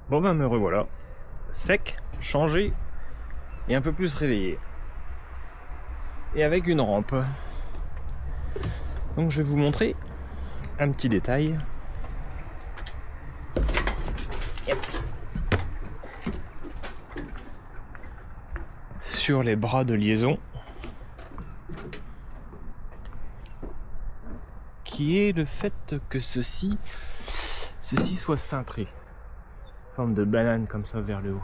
Bon ben me revoilà, sec, changé et un peu plus réveillé. Et avec une rampe. Donc je vais vous montrer un petit détail. Sur les bras de liaison, qui est le fait que ceci soit cintré, forme de banane comme ça vers le haut.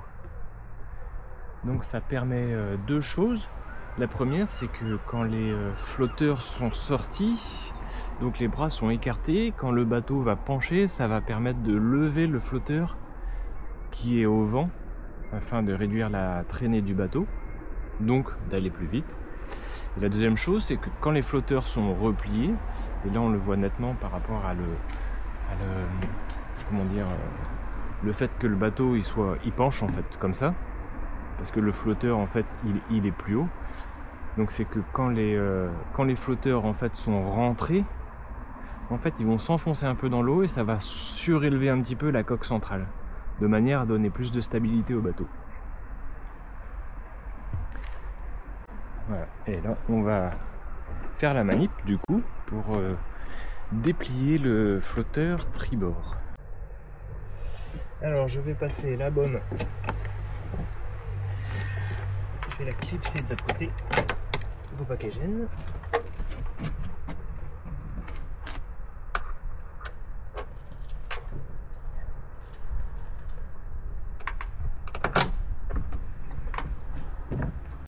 Donc ça permet deux choses. La première, c'est que quand les flotteurs sont sortis, donc les bras sont écartés, quand le bateau va pencher, ça va permettre de lever le flotteur qui est au vent afin de réduire la traînée du bateau, donc d'aller plus vite. Et la deuxième chose, c'est que quand les flotteurs sont repliés, et là on le voit nettement par rapport à le fait que le bateau il penche en fait comme ça, parce que le flotteur en fait il est plus haut. Donc c'est que quand les flotteurs en fait sont rentrés, en fait ils vont s'enfoncer un peu dans l'eau et ça va surélever un petit peu la coque centrale, de manière à donner plus de stabilité au bateau. Voilà. Et là on va faire la manip du coup pour déplier le flotteur tribord. Alors je vais passer la bonne. Je vais la clipser de l'autre côté. Faut pas qu'elle gêne.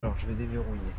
Alors je vais déverrouiller.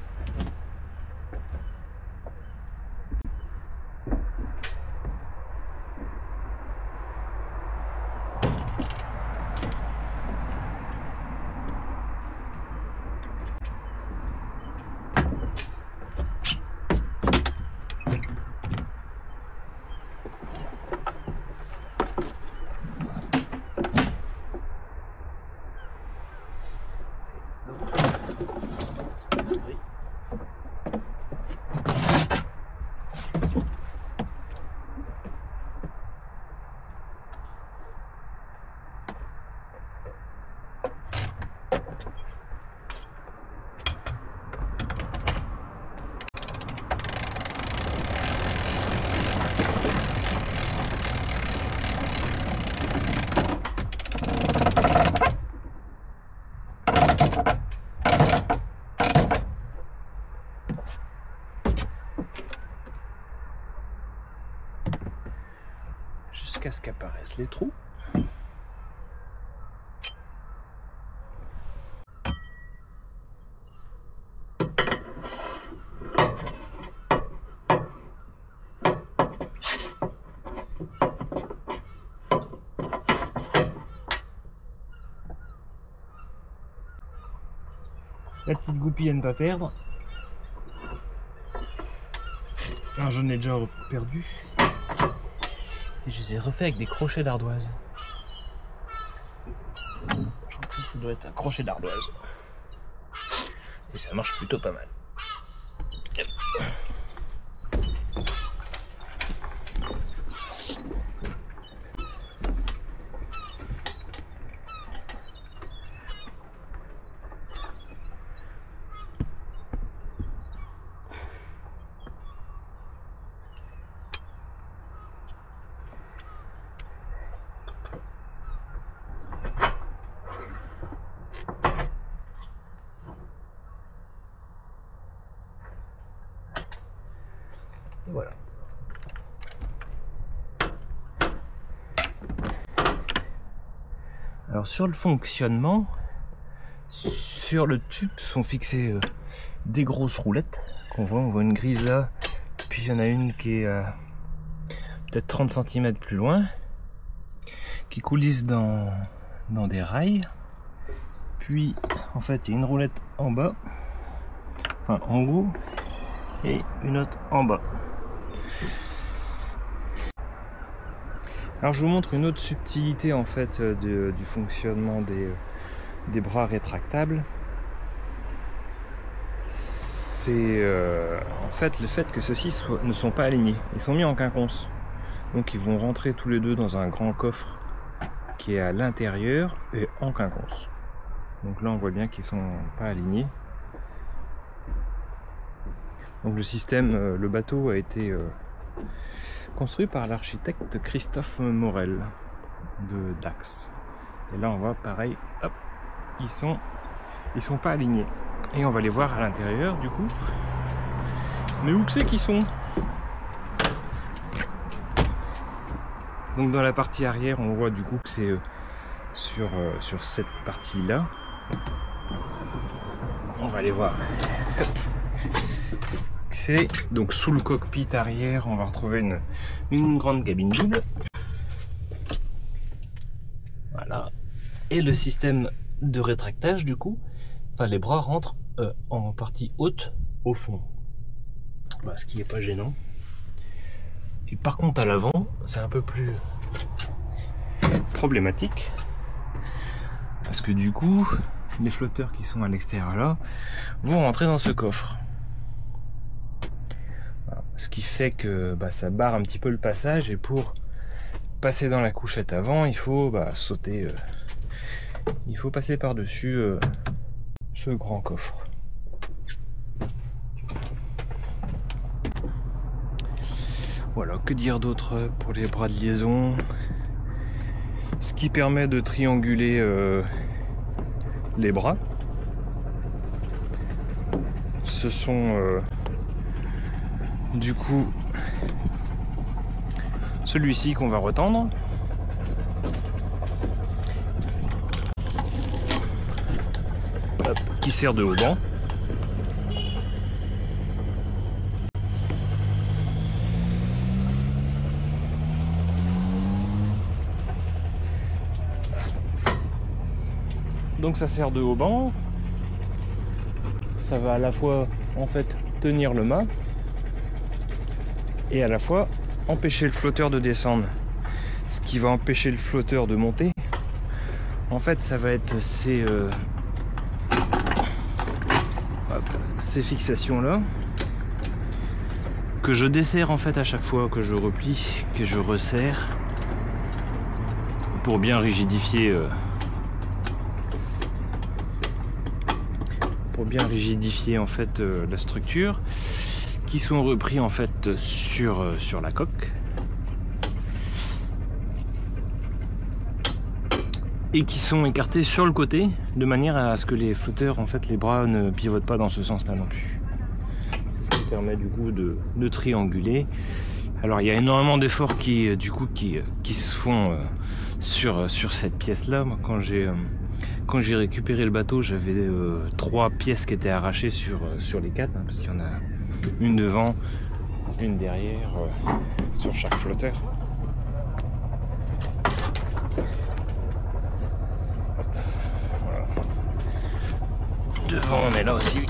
Jusqu'à ce qu'apparaissent les trous. La petite goupille à ne pas perdre. Alors, j'en ai déjà perdu. Et je les ai refaits avec des crochets d'ardoise. Je crois que ça doit être un crochet d'ardoise. Et ça marche plutôt pas mal. Et voilà. Alors sur le fonctionnement, sur le tube sont fixées des grosses roulettes qu'on voit. On voit une grise là, puis il y en a une qui est peut-être 30 cm plus loin, qui coulisse dans des rails. Puis en fait il y a une roulette en bas, enfin en haut, et une autre en bas. Alors je vous montre une autre subtilité en fait du fonctionnement des bras rétractables. C'est en fait le fait que ceux-ci ne sont pas alignés. Ils sont mis en quinconce. Donc ils vont rentrer tous les deux dans un grand coffre qui est à l'intérieur et en quinconce. Donc là on voit bien qu'ils sont pas alignés. Donc le système, le bateau a été construit par l'architecte Christophe Morel de Dax. Et là on voit pareil, hop, ils sont pas alignés. Et on va les voir à l'intérieur du coup. Mais où que c'est qu'ils sont? Donc dans la partie arrière on voit du coup que c'est sur cette partie là. On va aller voir. C'est donc sous le cockpit arrière, on va retrouver une grande cabine double. Voilà. Et le système de rétractage du coup, enfin les bras rentrent en partie haute au fond. Voilà, ce qui n'est pas gênant. Et par contre à l'avant, c'est un peu plus problématique. Parce que du coup, les flotteurs qui sont à l'extérieur là vont rentrer dans ce coffre. Voilà. Ce qui fait que ça barre un petit peu le passage, et pour passer dans la couchette avant, il faut sauter, il faut passer par-dessus ce grand coffre. Voilà, que dire d'autre pour les bras de liaison? Ce qui permet de trianguler les bras. Ce sont du coup celui-ci qu'on va retendre. Hop, qui sert de haut-banc. Donc ça sert de haut-banc. Ça va à la fois en fait tenir le mât et à la fois empêcher le flotteur de descendre. Ce qui va empêcher le flotteur de monter, en fait ça va être ces fixations là que je desserre en fait à chaque fois que je replie, que je resserre pour bien rigidifier en fait la structure, qui sont repris en fait sur la coque et qui sont écartés sur le côté de manière à ce que les flotteurs, en fait les bras ne pivotent pas dans ce sens là non plus. C'est ce qui permet du coup de trianguler. Alors il y a énormément d'efforts qui se font sur cette pièce là. Moi, quand j'ai récupéré le bateau, j'avais 3 pièces qui étaient arrachées sur les 4, parce qu'il y en a une devant, une derrière, sur chaque flotteur. Voilà. Devant, on est là aussi.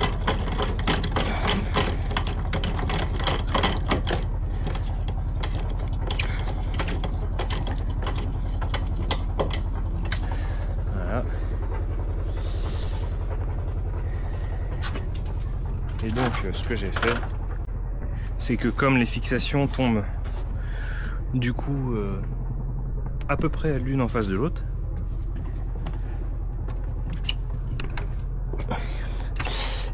Et donc ce que j'ai fait, c'est que comme les fixations tombent du coup à peu près l'une en face de l'autre,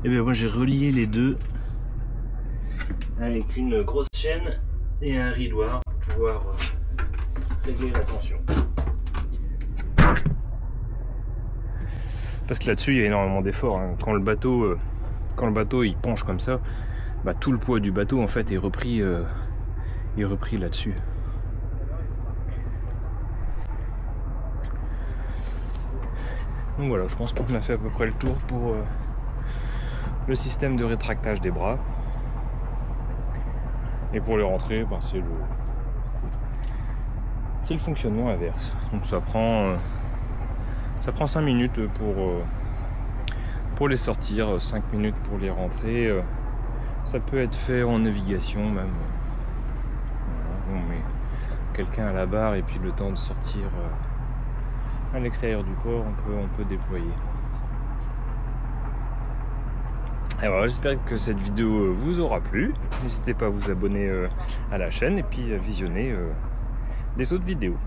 et bien moi j'ai relié les deux avec une grosse chaîne et un ridoir pour pouvoir régler la tension. Parce que là-dessus il y a énormément d'efforts, hein. Quand le bateau il penche comme ça, tout le poids du bateau en fait est repris là-dessus. Donc voilà, je pense qu'on a fait à peu près le tour pour le système de rétractage des bras. Et pour les rentrer, c'est le fonctionnement inverse. Donc ça prend 5 minutes pour les sortir, 5 minutes pour les rentrer. Ça peut être fait en navigation même. Voilà, on met quelqu'un à la barre et puis le temps de sortir à l'extérieur du port, on peut déployer. Et voilà, j'espère que cette vidéo vous aura plu. N'hésitez pas à vous abonner à la chaîne et puis à visionner les autres vidéos.